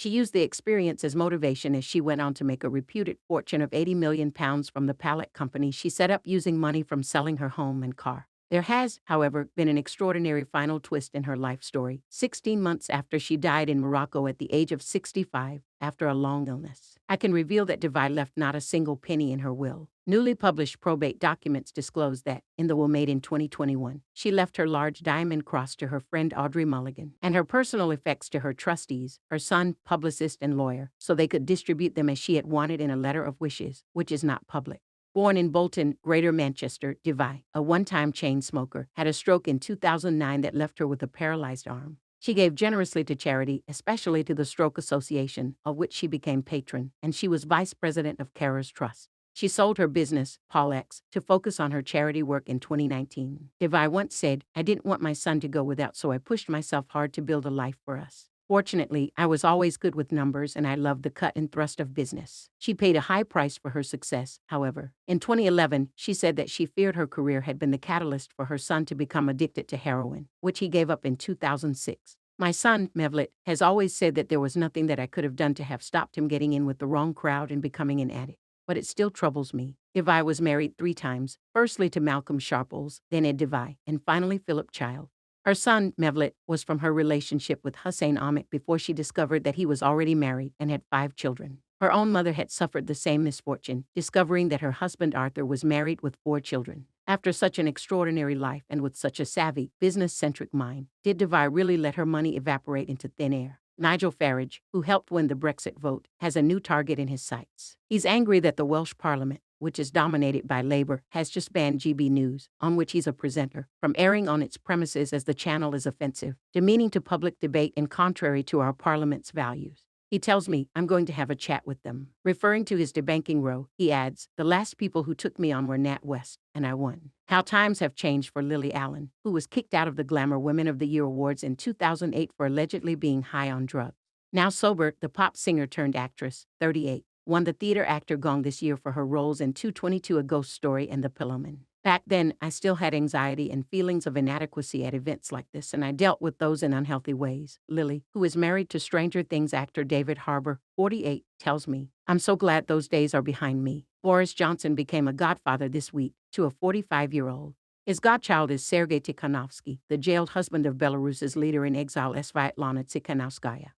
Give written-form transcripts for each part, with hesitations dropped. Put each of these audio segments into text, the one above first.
She used the experience as motivation as she went on to make a reputed fortune of £80 million from the pallet company she set up using money from selling her home and car. There has, however, been an extraordinary final twist in her life story, 16 months after she died in Morocco at the age of 65 after a long illness. I can reveal that Devey left not a single penny in her will. Newly published probate documents disclose that, in the will made in 2021, she left her large diamond cross to her friend Audrey Mulligan and her personal effects to her trustees, her son, publicist, and lawyer, so they could distribute them as she had wanted in a letter of wishes, which is not public. Born in Bolton, Greater Manchester, Devey, a one-time chain smoker, had a stroke in 2009 that left her with a paralyzed arm. She gave generously to charity, especially to the Stroke Association, of which she became patron, and she was vice president of Carers Trust. She sold her business, Paul to focus on her charity work in 2019. Devey once said, "I didn't want my son to go without, so I pushed myself hard to build a life for us. Fortunately, I was always good with numbers and I loved the cut and thrust of business." She paid a high price for her success, however. In 2011, she said that she feared her career had been the catalyst for her son to become addicted to heroin, which he gave up in 2006. "My son, Mevlut, has always said that there was nothing that I could have done to have stopped him getting in with the wrong crowd and becoming an addict. But it still troubles me." Devey was married 3 times, firstly to Malcolm Sharples, then Ed Devey, and finally Philip Child. Her son, Mevlut, was from her relationship with Hussein Ahmed before she discovered that he was already married and had 5 children. Her own mother had suffered the same misfortune, discovering that her husband Arthur was married with 4 children. After such an extraordinary life and with such a savvy, business-centric mind, did Devey really let her money evaporate into thin air? Nigel Farage, who helped win the Brexit vote, has a new target in his sights. He's angry that the Welsh Parliament, which is dominated by Labour, has just banned GB News, on which he's a presenter, from airing on its premises as the channel is offensive, demeaning to public debate and contrary to our Parliament's values. He tells me I'm going to have a chat with them. Referring to his debanking row, he adds, "The last people who took me on were Nat West, and I won." How times have changed for Lily Allen, who was kicked out of the Glamour Women of the Year awards in 2008 for allegedly being high on drugs. Now sober, the pop singer turned actress, 38, won the Theater Actor Gong this year for her roles in 222 A Ghost Story and The Pillowman. "Back then, I still had anxiety and feelings of inadequacy at events like this, and I dealt with those in unhealthy ways." Lily, who is married to Stranger Things actor David Harbour, 48, tells me, "I'm so glad those days are behind me." Boris Johnson became a godfather this week to a 45-year-old. His godchild is Sergei Tikhanovsky, the jailed husband of Belarus's leader in exile Sviatlana Tsikhanouskaya,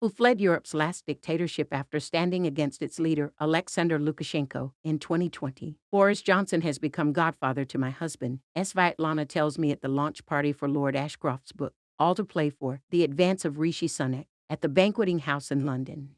who fled Europe's last dictatorship after standing against its leader, Alexander Lukashenko, in 2020. "Boris Johnson has become godfather to my husband," Sviatlana tells me at the launch party for Lord Ashcroft's book, All to Play For, The Advance of Rishi Sunak, at the Banqueting House in London.